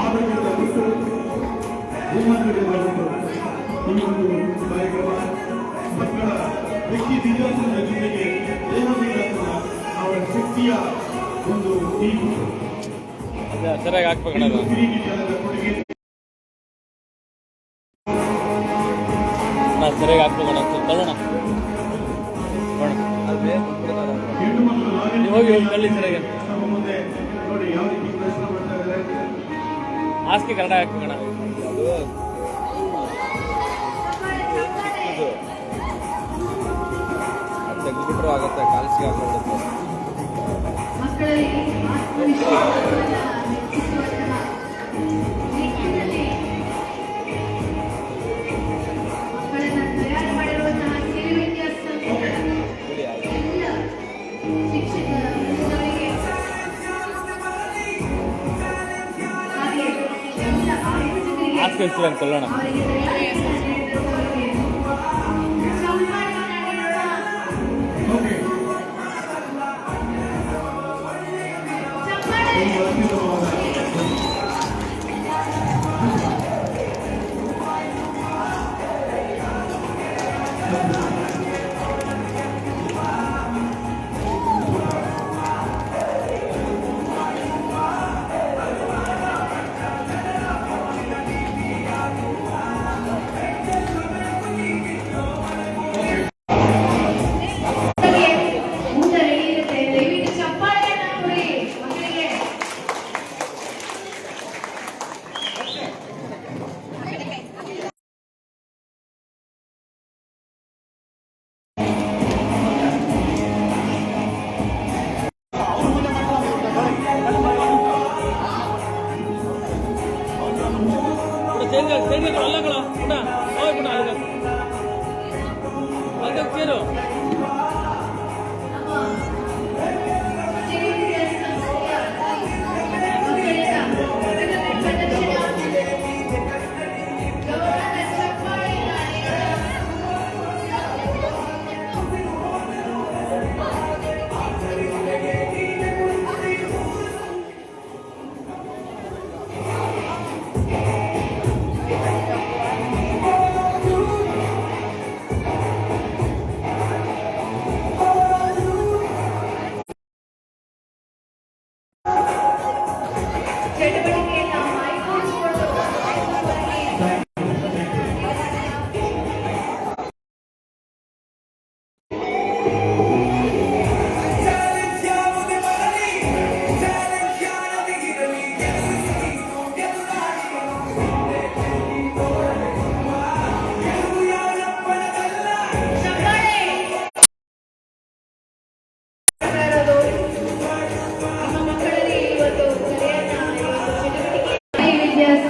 ಆರೋಗ್ಯದ ಬಿಟ್ಟು ಭೂಮಂತ್ರಿಗೆ ಬರುವುದು ಈ ಒಂದು ಕಾರ್ಯಕ್ರಮ ಮಕ್ಕಳ ವ್ಯಕ್ತಿ ವಿಕಾಸದ ಜೊತೆಗೆ ದೇಹ ವಿಕಾಸದ ಅವರ ಶಕ್ತಿಯ ಒಂದು ಟೀಮ್ ಸರಿಯಾಗಿ ಹಾಕ್ಬೇಕಣ್ಣ ಕೊಡುಗೆ ಸರಿಯಾಗಿ ಹಾಕ್ಬೇಕಣ್ಣ ತಗೋಣ ಹೆಣ್ಣು ಮಕ್ಕಳು ಹೋಗಿ ಕಳ್ಳಿ ಸರಿಯಾಗಿ ನಮ್ಮ ಮುಂದೆ ನೋಡಿ ಯಾವ ರೀತಿ ಪ್ರಶ್ನೆ ಮಾಡ್ತಾ ಇದ್ದಾರೆ. ಹಾಸಿಗೆ ಕನ್ನಡ ಹಾಕ್ಬೇಕಣ್ಣ ತೆಗೆದ್ಬಿಟ್ರು ಆಗತ್ತೆ ಕಾಲ್ಸಿಗೆ ಹಾಕೊಳ್ಳುತ್ತೆ ಹಾಸಿಗೆ ಇರ್ತೀವಿ ಅನ್ಕೊಳ್ಳೋಣ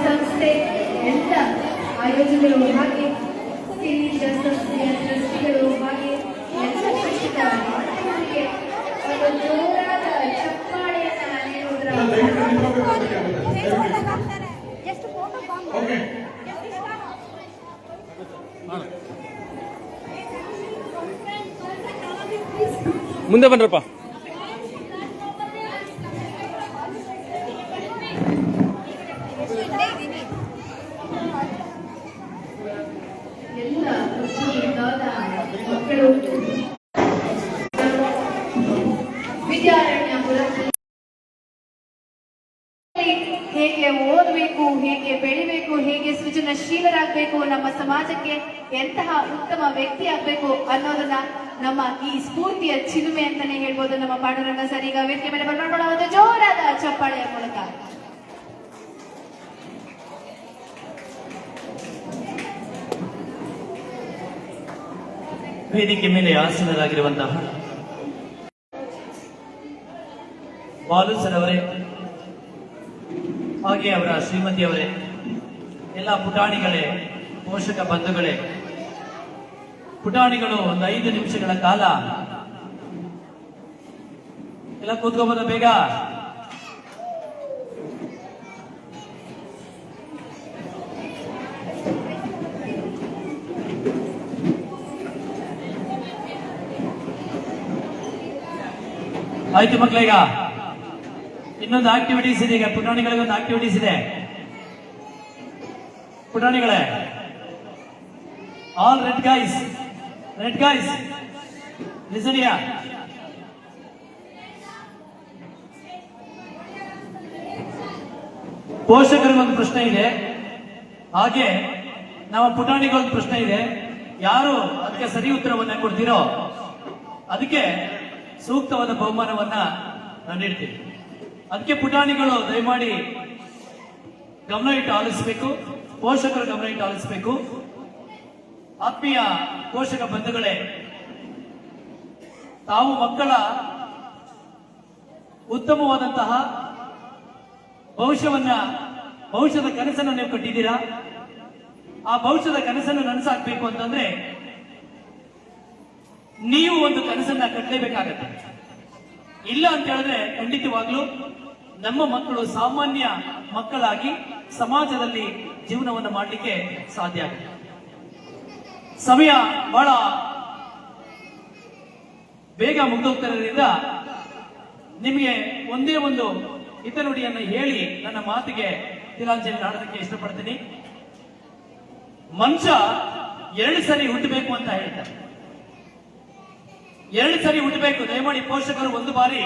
ಸಂಸ್ಥೆ ಎಲ್ಲ ಆಯೋಜಕರು ಹಾಗೆ ಸಂಸ್ಥೆಯ ಟ್ರಸ್ಟಿಗಳು ಹಾಗೆ ಎಲ್ಲ ಶಿಕ್ಷಕರಿಗೆ ಒಂದು ಜೋರಾದ ಚಪ್ಪಾಳೆಯನ್ನ ನೀಡುವುದರ ಮುಂದೆ ಬನ್ರಪ್ಪ ಎಲ್ಲ ಮಕ್ಕಳು ವಿದ್ಯಾರಣ್ಯಪುರದಲ್ಲಿ ಹೇಗೆ ಓದಬೇಕು, ಹೇಗೆ ಬೆಳಿಬೇಕು, ಹೇಗೆ ಸೃಜನಶೀಲರಾಗಬೇಕು, ನಮ್ಮ ಸಮಾಜಕ್ಕೆ ಎಂತಹ ಉತ್ತಮ ವ್ಯಕ್ತಿ ಆಗ್ಬೇಕು ಅನ್ನೋದನ್ನ ನಮ್ಮ ಈ ಸ್ಫೂರ್ತಿಯ ಚಿಲುಮೆ ಅಂತಾನೆ ಹೇಳ್ಬೋದು. ನಮ್ಮ ಪಾಂಡುರಂಗ ಸರ್ ಈಗ ವೇದಿಕೆ ಮೇಲೆ ಬರ್ಮಾಡೋಣ ಒಂದು ಜೋರಾದ ಚಪ್ಪಾಳೆಯ ಮೂಲಕ. ವೇದಿಕೆ ಮೇಲೆ ಆಸೀನರಾಗಿರುವಂತಹ ಬಾಲು ಸರ್ ಅವರೇ ಹಾಗೆ ಅವರ ಶ್ರೀಮತಿಯವರೇ, ಎಲ್ಲ ಪುಟಾಣಿಗಳೇ, ಪೋಷಕ ಬಂಧುಗಳೇ, ಪುಟಾಣಿಗಳು ಒಂದು 5 ನಿಮಿಷಗಳ ಕಾಲ ಎಲ್ಲ ಕೂತ್ಕೋಬಹುದು ಬೇಗ. ಆಯ್ತು ಮಕ್ಕಳೀಗ ಇನ್ನೊಂದು ಆಕ್ಟಿವಿಟೀಸ್ ಇದೆ. ಈಗ ಪುಟಾಣಿಗಳಿಗೊಂದು ಆಕ್ಟಿವಿಟೀಸ್ ಇದೆ. ಪುಟಾಣಿಗಳೇ, alright guys, listen here. ಪೋಷಕರಿಗೊಂದು ಪ್ರಶ್ನೆ ಇದೆ, ಹಾಗೆ ನಮ್ಮ ಪುಟಾಣಿಗೊಂದು ಪ್ರಶ್ನೆ ಇದೆ. ಯಾರು ಅದಕ್ಕೆ ಸರಿ ಉತ್ತರವನ್ನ ಕೊಡ್ತೀರೋ ಅದಕ್ಕೆ ಸೂಕ್ತವಾದ ಬಹುಮಾನವನ್ನ ನಾನು ನೀಡ್ತೀನಿ. ಅದಕ್ಕೆ ಪುಟಾಣಿಗಳು ದಯಮಾಡಿ ಗಮನ ಇಟ್ಟು ಆಲಿಸಬೇಕು, ಪೋಷಕರು ಗಮನ ಇಟ್ಟು ಆಲಿಸಬೇಕು. ಆತ್ಮೀಯ ಪೋಷಕ ಬಂಧುಗಳೇ, ತಾವು ಮಕ್ಕಳ ಉತ್ತಮವಾದಂತಹ ಭವಿಷ್ಯದ ಕನಸನ್ನು ನೀವು ಕಟ್ಟಿದ್ದೀರಾ. ಆ ಭವಿಷ್ಯದ ಕನಸನ್ನು ನನಸಾಗಬೇಕು ಅಂತಂದ್ರೆ ನೀವು ಒಂದು ಕನಸನ್ನ ಕಟ್ಟಲೇಬೇಕಾಗತ್ತೆ. ಇಲ್ಲ ಅಂತ ಹೇಳಿದ್ರೆ ಖಂಡಿತವಾಗ್ಲೂ ನಮ್ಮ ಮಕ್ಕಳು ಸಾಮಾನ್ಯ ಮಕ್ಕಳಾಗಿ ಸಮಾಜದಲ್ಲಿ ಜೀವನವನ್ನು ಮಾಡಲಿಕ್ಕೆ ಸಾಧ್ಯ ಆಗುತ್ತೆ. ಸಮಯ ಬಹಳ ಬೇಗ ಮುಗಿದೋಗ್ತಿರೋದ್ರಿಂದ ನಿಮಗೆ ಒಂದೇ ಒಂದು ಹಿತನುಡಿಯನ್ನು ಹೇಳಿ ನನ್ನ ಮಾತಿಗೆ ತಿಲಾಂಜಲಿ ಮಾಡೋದಕ್ಕೆ ಇಷ್ಟಪಡ್ತೀನಿ. ಮನುಷ್ಯ 2 ಸರಿ ಹುಟ್ಟಬೇಕು ಅಂತ ಹೇಳ್ತಾರೆ. 2 ಸರಿ ಹುಟ್ಟಬೇಕು. ದಯಮಾಡಿ ಪೋಷಕರು ಒಂದು ಬಾರಿ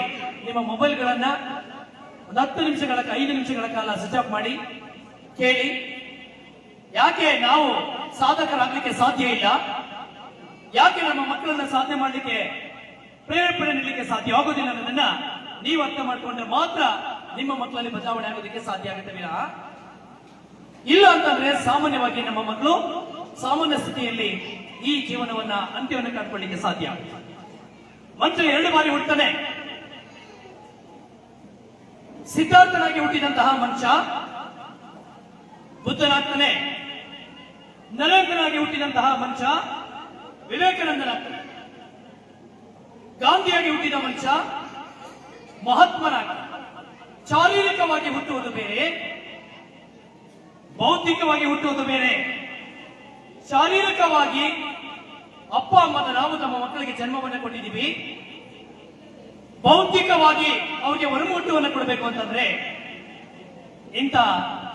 ನಿಮ್ಮ ಮೊಬೈಲ್ಗಳನ್ನ 10 ನಿಮಿಷಗಳ 5 ನಿಮಿಷಗಳ ಕಾಲ ಸ್ವಿಚ್ ಆಫ್ ಮಾಡಿ ಕೇಳಿ. ಯಾಕೆ ನಾವು ಸಾಧಕರಾಗಲಿಕ್ಕೆ ಸಾಧ್ಯ ಇಲ್ಲ, ಯಾಕೆ ನಮ್ಮ ಮಕ್ಕಳನ್ನ ಸಾಧನೆ ಮಾಡಲಿಕ್ಕೆ ಪ್ರೇರೇಪಣೆ ನೀಡಲಿಕ್ಕೆ ಸಾಧ್ಯ ಆಗೋದಿಲ್ಲ ಅನ್ನೋದನ್ನ ನೀವು ಅರ್ಥ ಮಾಡಿಕೊಂಡ್ರೆ ಮಾತ್ರ ನಿಮ್ಮ ಮಕ್ಕಳಲ್ಲಿ ಬದಲಾವಣೆ ಆಗೋದಕ್ಕೆ ಸಾಧ್ಯ ಆಗುತ್ತೆ ವಿನಃ ಇಲ್ಲ ಅಂತಂದ್ರೆ ಸಾಮಾನ್ಯವಾಗಿ ನಮ್ಮ ಮಕ್ಕಳು ಸಾಮಾನ್ಯ ಸ್ಥಿತಿಯಲ್ಲಿ ಈ ಜೀವನವನ್ನ ಅಂತ್ಯವನ್ನು ಕಂಡುಕೊಳ್ಳಿಕ್ಕೆ ಸಾಧ್ಯ. ಮನುಷ್ಯ 2 ಬಾರಿ ಹುಟ್ಟುತ್ತಾನೆ. ಸಿದ್ಧಾರ್ಥನಾಗಿ ಹುಟ್ಟಿದಂತಹ ಮನುಷ್ಯ ಬುದ್ಧನಾಗ್ತಾನೆ. ನರೇಂದ್ರನಾಗಿ ಹುಟ್ಟಿದಂತಹ ಮನುಷ್ಯ ವಿವೇಕಾನಂದನಾಗ್ತಾನೆ. ಗಾಂಧಿಯಾಗಿ ಹುಟ್ಟಿದ ಮನುಷ್ಯ ಮಹಾತ್ಮನಾಗ್ತಾನೆ. ಶಾರೀರಿಕವಾಗಿ ಹುಟ್ಟುವುದು ಬೇರೆ, ಬೌದ್ಧಿಕವಾಗಿ ಹುಟ್ಟುವುದು ಬೇರೆ. ಶಾರೀರಿಕವಾಗಿ ಅಪ್ಪ ಅಮ್ಮನ ನಾವು ನಮ್ಮ ಮಕ್ಕಳಿಗೆ ಜನ್ಮವನ್ನು ಕೊಟ್ಟಿದ್ದೀವಿ. ಬೌದ್ಧಿಕವಾಗಿ ಅವರಿಗೆ ಒಳಮೂಟವನ್ನು ಕೊಡಬೇಕು ಅಂತಂದ್ರೆ ಇಂಥ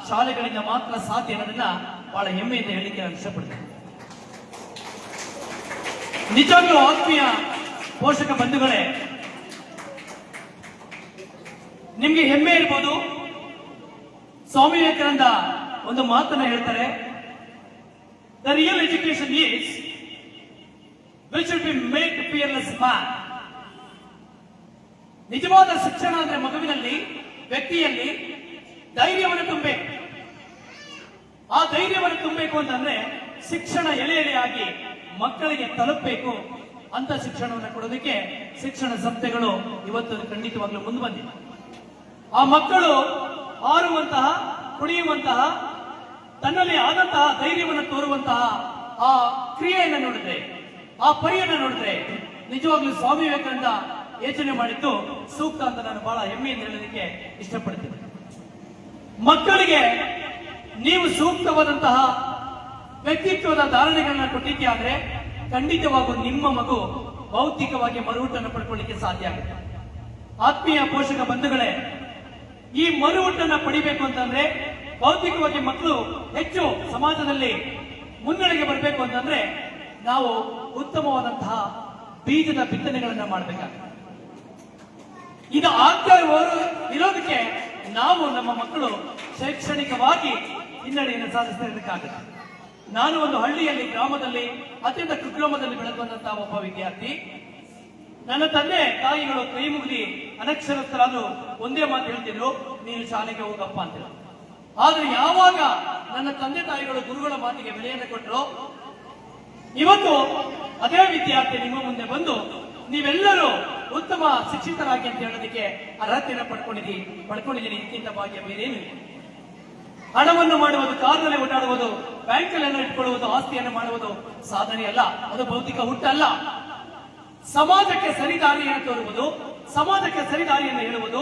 ಶಾಲೆಗಳಿಂದ ಮಾತ್ರ ಸಾಧ್ಯ ಅನ್ನೋದನ್ನ ಬಹಳ ಹೆಮ್ಮೆಯಿಂದ ಹೇಳಲಿಕ್ಕೆ ನಾನು ಇಷ್ಟಪಡ್ತೇನೆ. ನಿಜವಾಗ್ಲೂ ಆತ್ಮೀಯ ಪೋಷಕ ಬಂಧುಗಳೇ, ನಿಮ್ಗೆ ಹೆಮ್ಮೆ ಇರ್ಬೋದು. ಸ್ವಾಮಿ ವಿವೇಕಾನಂದ ಒಂದು ಮಾತನ್ನ ಹೇಳ್ತಾರೆ, the real education is which should be make fearless man. ನಿಜವಾದ ಶಿಕ್ಷಣ ಅಂದ್ರೆ ಮಗುವಿನಲ್ಲಿ, ವ್ಯಕ್ತಿಯಲ್ಲಿ ಧೈರ್ಯವನ್ನು ತುಂಬಬೇಕು. ಆ ಧೈರ್ಯವನ್ನು ತುಂಬಬೇಕು ಅಂತಂದ್ರೆ ಶಿಕ್ಷಣ ಎಳೆ ಎಳೆಯಾಗಿ ಮಕ್ಕಳಿಗೆ ತಲುಪಬೇಕು. ಅಂತ ಶಿಕ್ಷಣವನ್ನು ಕೊಡೋದಕ್ಕೆ ಶಿಕ್ಷಣ ಸಂಸ್ಥೆಗಳು ಇವತ್ತು ಖಂಡಿತವಾಗ್ಲೂ ಮುಂದೆ ಬಂದಿವೆ. ಆ ಮಕ್ಕಳು ಹಾರುವಂತಹ, ಕುಣಿಯುವಂತಹ, ತನ್ನಲ್ಲಿ ಆದಂತಹ ಧೈರ್ಯವನ್ನು ತೋರುವಂತಹ ಆ ಕ್ರಿಯೆಯನ್ನು ನೋಡಿದ್ರೆ, ಆ ಪರಿಯನ್ನು ನೋಡಿದ್ರೆ ನಿಜವಾಗ್ಲೂ ಸ್ವಾಮಿ ವಿವೇಕಾನಂದ ಯೋಚನೆ ಮಾಡಿದ್ದು ಸೂಕ್ತ ಅಂತ ನಾನು ಬಹಳ ಹೆಮ್ಮೆಯಿಂದ ಹೇಳೋದಕ್ಕೆ ಇಷ್ಟಪಡ್ತೀನಿ. ಮಕ್ಕಳಿಗೆ ನೀವು ಸೂಕ್ತವಾದಂತಹ ವ್ಯಕ್ತಿತ್ವದ ಧಾರಣೆಗಳನ್ನ ಕೊಟ್ಟಿದ್ದೆ ಆದ್ರೆ ಖಂಡಿತವಾಗೂ ನಿಮ್ಮ ಮಗು ಭೌತಿಕವಾಗಿ ಮರುಹುಟ್ಟನ್ನು ಪಡ್ಕೊಳ್ಳಿಕ್ಕೆ ಸಾಧ್ಯ ಆಗುತ್ತೆ. ಆತ್ಮೀಯ ಪೋಷಕ ಬಂಧುಗಳೇ, ಈ ಮರುಹುಟ್ಟನ್ನ ಪಡಿಬೇಕು ಅಂತಂದ್ರೆ, ಭೌತಿಕವಾಗಿ ಮಕ್ಕಳು ಹೆಚ್ಚು ಸಮಾಜದಲ್ಲಿ ಮುನ್ನಡೆಗೆ ಬರಬೇಕು ಅಂತಂದ್ರೆ ನಾವು ಉತ್ತಮವಾದಂತಹ ಬೀಜದ ಬಿತ್ತನೆಗಳನ್ನ ಮಾಡಬೇಕಾಗುತ್ತೆ. ಇದು ಆಗ್ತಾ ಇರೋದಕ್ಕೆ ನಾವು ನಮ್ಮ ಮಕ್ಕಳು ಶೈಕ್ಷಣಿಕವಾಗಿ ಹಿನ್ನಡೆಯನ್ನು ಸಾಧಿಸಬೇಕಾಗುತ್ತೆ. ನಾನು ಒಂದು ಹಳ್ಳಿಯಲ್ಲಿ, ಗ್ರಾಮದಲ್ಲಿ, ಅತ್ಯಂತ ಕುಗ್ರಾಮದಲ್ಲಿ ಬೆಳೆದಂತಹ ಒಬ್ಬ ವಿದ್ಯಾರ್ಥಿ. ನನ್ನ ತಂದೆ ತಾಯಿಗಳು ಕೈ ಮುಗಿದು ಅನಕ್ಷರಸ್ಥರಾದ್ರು ಒಂದೇ ಮಾತು ಹೇಳ್ತಿದ್ರು, ನೀನು ಶಾಲೆಗೆ ಹೋಗಪ್ಪ ಅಂತ. ಆದ್ರೆ ಯಾವಾಗ ನನ್ನ ತಂದೆ ತಾಯಿಗಳು ಗುರುಗಳ ಮಾತಿಗೆ ಬೆಲೆಯನ್ನು ಕೊಟ್ಟರು, ಇವತ್ತು ಅದೇ ವಿದ್ಯಾರ್ಥಿ ನಿಮ್ಮ ಮುಂದೆ ಬಂದು ನೀವೆಲ್ಲರೂ ಉತ್ತಮ ಶಿಕ್ಷಿತರಾಗಿ ಅಂತ ಹೇಳೋದಕ್ಕೆ ಅರ್ಹತೆಯನ್ನು ಪಡ್ಕೊಂಡಿದ್ದೀನಿ. ಇದಕ್ಕಿಂತ ಭಾಗ್ಯ ಬೇರೇನು? ಹಣವನ್ನು ಮಾಡುವುದು, ಕಾರ್ನಲ್ಲಿ ಓಡಾಡುವುದು, ಬ್ಯಾಂಕಲ್ಲಿ ಇಟ್ಕೊಳ್ಳುವುದು, ಆಸ್ತಿಯನ್ನು ಮಾಡುವುದು ಸಾಧನೆ ಅಲ್ಲ, ಅದು ಭೌತಿಕ ಹುಟ್ಟಲ್ಲ. ಸಮಾಜಕ್ಕೆ ಸರಿದಾರಿಯನ್ನು ತೋರುವುದು, ಸಮಾಜಕ್ಕೆ ಸರಿದಾರಿಯನ್ನು ಹೇಳುವುದು,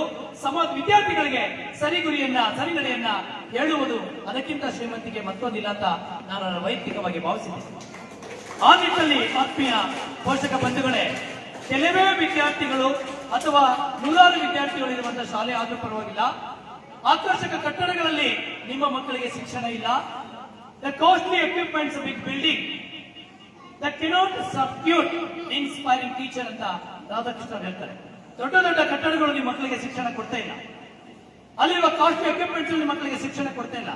ವಿದ್ಯಾರ್ಥಿಗಳಿಗೆ ಸರಿ ಗುರಿಯನ್ನ, ಸರಿ ನಡೆಯನ್ನ ಹೇಳುವುದು, ಅದಕ್ಕಿಂತ ಶ್ರೀಮಂತಿಗೆ ಮತ್ತೊಂದಿಲ್ಲ ಅಂತ ನಾನು ವೈಯಕ್ತಿಕವಾಗಿ ಭಾವಿಸಿದ್ದೇನೆ. ಆ ನಿಟ್ಟಿನಲ್ಲಿ ಆತ್ಮೀಯ ಪೋಷಕ ಬಂಧುಗಳೇ, ಕೆಲವೇ ವಿದ್ಯಾರ್ಥಿಗಳು ಅಥವಾ ನೂರಾರು ವಿದ್ಯಾರ್ಥಿಗಳು ಇರುವಂತಹ ಶಾಲೆ ಆದ್ರೂ ಪರವಾಗಿಲ್ಲ, ಆಕರ್ಷಕ ಕಟ್ಟಡಗಳಲ್ಲಿ ನಿಮ್ಮ ಮಕ್ಕಳಿಗೆ ಶಿಕ್ಷಣ ಇಲ್ಲ, the costly equipments of big building that cannot substitute inspiring teacher ಅಂತ ರಾಧಾಕೃಷ್ಣ ಹೇಳ್ತಾರೆ. ದೊಡ್ಡ ದೊಡ್ಡ ಕಟ್ಟಡಗಳು ನಿಮ್ಮ ಮಕ್ಕಳಿಗೆ ಶಿಕ್ಷಣ ಕೊಡ್ತಾ ಇಲ್ಲ. ಅಲ್ಲಿರುವ ಕಾಸ್ಟ್ಲಿ ಎಕ್ವಿಪ್ಮೆಂಟ್ಸ್ ನಿಮ್ಮ ಮಕ್ಕಳಿಗೆ ಶಿಕ್ಷಣ ಕೊಡ್ತಾ ಇಲ್ಲ.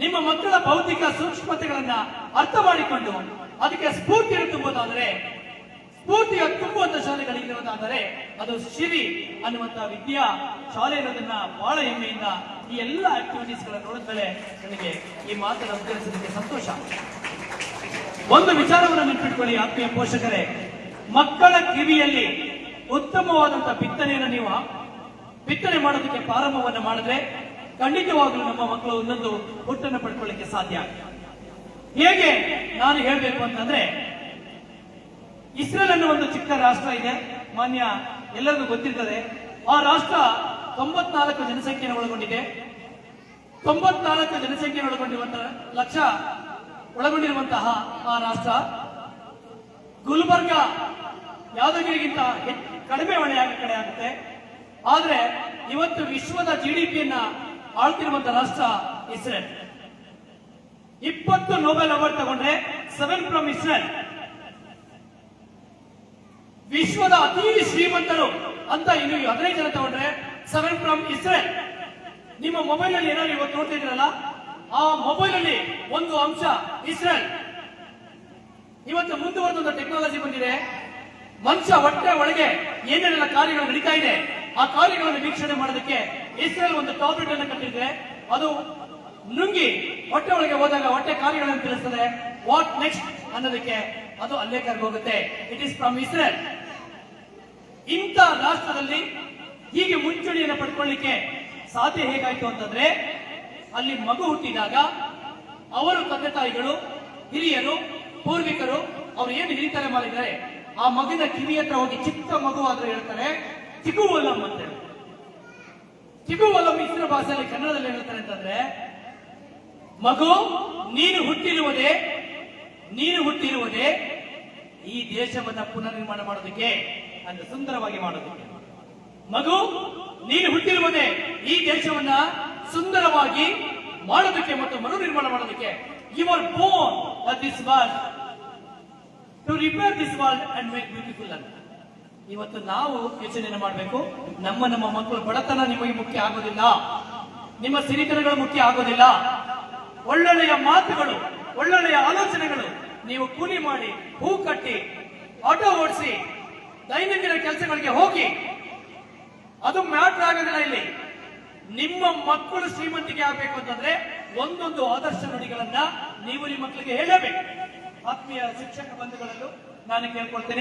ನಿಮ್ಮ ಮಕ್ಕಳ ಭೌತಿಕ ಸೂಕ್ಷ್ಮತೆಗಳನ್ನ ಅರ್ಥ ಮಾಡಿಕೊಂಡು ಅದಕ್ಕೆ ಸ್ಫೂರ್ತಿಯನ್ನು ತುಂಬುವುದಾದರೆ, ಸ್ಫೂರ್ತಿಯ ತುಂಬುವಂತ ಶಾಲೆಗಳಿರೋದಾದರೆ ಅದು ಶಿರಿ ಅನ್ನುವಂತ ವಿದ್ಯಾ ಶಾಲೆ ಇರೋದನ್ನ ಬಹಳ ಹೆಮ್ಮೆಯಿಂದ ಈ ಎಲ್ಲ ಆಕ್ಟಿವಿಟೀಸ್ ಗಳ ನೋಡಿದ್ಮೇಲೆ ನನಗೆ ಈ ಮಾತನ್ನು ಉತ್ತರಿಸಲಿಕ್ಕೆ ಸಂತೋಷ. ಒಂದು ವಿಚಾರವನ್ನು ನೆನಪಿಟ್ಕೊಳ್ಳಿ ಆತ್ಮೀಯ ಪೋಷಕರೇ, ಮಕ್ಕಳ ಕಿವಿಯಲ್ಲಿ ಉತ್ತಮವಾದಂತಹ ಬಿತ್ತನೆಯನ್ನು ನೀವು ಬಿತ್ತನೆ ಮಾಡೋದಕ್ಕೆ ಪ್ರಾರಂಭವನ್ನು ಮಾಡಿದ್ರೆ ಖಂಡಿತವಾಗಲೂ ನಮ್ಮ ಮಕ್ಕಳು ಒಂದೊಂದು ಹುಟ್ಟನ್ನು ಪಡ್ಕೊಳ್ಳಿಕ್ಕೆ ಸಾಧ್ಯ. ಹೇಗೆ ನಾನು ಹೇಳಬೇಕು ಅಂತಂದ್ರೆ, ಇಸ್ರೇಲ್ ಅನ್ನೋ ಒಂದು ಚಿಕ್ಕ ರಾಷ್ಟ್ರ ಇದೆ, ಮಾನ್ಯ ಎಲ್ಲರಿಗೂ ಗೊತ್ತಿರ್ತದೆ. ಆ ರಾಷ್ಟ್ರ 94 ಜನಸಂಖ್ಯೆಯನ್ನು ಒಳಗೊಂಡಿದೆ. 94 ಜನಸಂಖ್ಯೆಯನ್ನು ಒಳಗೊಂಡಿರುವಂತಹ ಆ ರಾಷ್ಟ್ರ ಗುಲ್ಬರ್ಗ ಯಾದಗಿರಿಗಿಂತ ಕಡಿಮೆ ಕಡೆ ಆಗುತ್ತೆ. ಆದ್ರೆ ಇವತ್ತು ವಿಶ್ವದ GDP-ಯನ್ನ ಆಳ್ತಿರುವಂತಹ ರಾಷ್ಟ್ರ ಇಸ್ರೇಲ್. 20 ನೊಬೆಲ್ ಅವಾರ್ಡ್ ತಗೊಂಡ್ರೆ 7 ಫ್ರಮ್ ಇಸ್ರೇಲ್. ವಿಶ್ವದ ಅತಿ ಶ್ರೀಮಂತರು ಅಂತ ಇನ್ನು 15 ಜನ ತಗೊಂಡ್ರೆ 7 ಫ್ರಮ್ ಇಸ್ರೇಲ್. ನಿಮ್ಮ ಮೊಬೈಲ್ ಅಲ್ಲಿ ಏನಾದ್ರು ಇವತ್ತು ನೋಡ್ತಿದ್ರಲ್ಲ, ಆ ಮೊಬೈಲ್ ಅಲ್ಲಿ ಒಂದು ಅಂಶ ಇಸ್ರೇಲ್. ಇವತ್ತು ಮುಂದುವರೆದ ಟೆಕ್ನಾಲಜಿ ಬಂದಿದೆ. ಮನುಷ್ಯ ಹೊಟ್ಟೆ ಒಳಗೆ ಏನೇನೆಲ್ಲ ಕಾರ್ಯಗಳು ನಡೀತಾ ಇದೆ ಆ ಕಾರ್ಯಗಳನ್ನು ವೀಕ್ಷಣೆ ಮಾಡೋದಕ್ಕೆ ಇಸ್ರೇಲ್ ಒಂದು ಟಾಬ್ಲೆಟ್ ಅನ್ನು ಕಟ್ಟಿದ್ರೆ ಅದು ನುಂಗಿ ಹೊಟ್ಟೆ ಒಳಗೆ ಹೋದಾಗ ಹೊಟ್ಟೆ ಕಾರ್ಯಗಳನ್ನು ತಿಳಿಸ್ತದೆ. ವಾಟ್ ನೆಕ್ಸ್ಟ್ ಅನ್ನೋದಕ್ಕೆ ಅದು ಅಲ್ಲೇ ಕರ್ಗೋಗುತ್ತೆ. It is from Israel. ಇಂಥ ರಾಷ್ಟ್ರದಲ್ಲಿ ಹೀಗೆ ಮುಂಚೂಣಿಯನ್ನು ಪಡ್ಕೊಳ್ಳಿಕ್ಕೆ ಸಾಧ್ಯ ಹೇಗಾಯ್ತು ಅಂತಂದ್ರೆ, ಅಲ್ಲಿ ಮಗು ಹುಟ್ಟಿದಾಗ ಅವರು ತಂದೆ ತಾಯಿಗಳು, ಹಿರಿಯರು, ಪೂರ್ವಿಕರು ಅವರು ಏನು ಹಿರಿತಲೆ ಮಾಡಿದ್ದಾರೆ ಆ ಮಗುವಿನ ಕಿವಿ ಹತ್ರ ಹೋಗಿ ಚಿಕ್ಕ ಮಗು ಆದ್ರೂ ಹೇಳ್ತಾರೆ ಚಿಗುವಲ್ಲಂ ಅಂತ ಹೇಳಿ. ಚಿಗುವಲ್ಲಂ ಇಸ್ರ ಭಾಷೆಯಲ್ಲಿ ಕನ್ನಡದಲ್ಲಿ ಹೇಳ್ತಾರೆ ಅಂತಂದ್ರೆ, ಮಗು ನೀನು ಹುಟ್ಟಿರುವುದೇ ಈ ದೇಶವನ್ನ ಪುನರ್ನಿರ್ಮಾಣ ಮಾಡೋದಕ್ಕೆ ಅಂತ ಸುಂದರವಾಗಿ ಮಾಡೋದಕ್ಕೆ. ಮಗು ನೀನು ಹುಟ್ಟಿರುವುದೇ ಈ ದೇಶವನ್ನ ಸುಂದರವಾಗಿ ಮಾಡೋದಕ್ಕೆ ಮತ್ತು ಮರುನಿರ್ಮಾಣ ಮಾಡೋದಕ್ಕೆ. You are born for this world to repair this world and make beautiful ಅಂತ. ಇವತ್ತು ನಾವು ಯೋಚನೆಯನ್ನು ಮಾಡಬೇಕು. ನಮ್ಮ ಮಕ್ಕಳು ಬಡತನ ನಿಮಗೆ ಮುಖ್ಯ ಆಗೋದಿಲ್ಲ, ನಿಮ್ಮ ಸಿರಿತನಗಳು ಮುಖ್ಯ ಆಗೋದಿಲ್ಲ. ಒಳ್ಳೊಳ್ಳೆಯ ಮಾತುಗಳು, ಒಳ್ಳೊಳ್ಳೆಯ ಆಲೋಚನೆಗಳು, ನೀವು ಕೂಲಿ ಮಾಡಿ, ಹೂ ಕಟ್ಟಿ, ಆಟೋ ಓಡಿಸಿ, ದೈನಂದಿನ ಕೆಲಸಗಳಿಗೆ ಹೋಗಿ, ಅದು ಮ್ಯಾಟ್ರ್ ಆಗೋದಿಲ್ಲ. ಇಲ್ಲಿ ನಿಮ್ಮ ಮಕ್ಕಳು ಶ್ರೀಮಂತಿಕೆ ಆಗಬೇಕು ಅಂತಂದ್ರೆ ಒಂದೊಂದು ಆದರ್ಶ ನುಡಿಗಳನ್ನ ನೀವು ನಿಮ್ಮ ಮಕ್ಕಳಿಗೆ ಹೇಳಬೇಕು. ಆತ್ಮೀಯ ಶಿಕ್ಷಕ ಬಂಧುಗಳಲ್ಲೂ ನಾನು ಕೇಳ್ಕೊಳ್ತೇನೆ.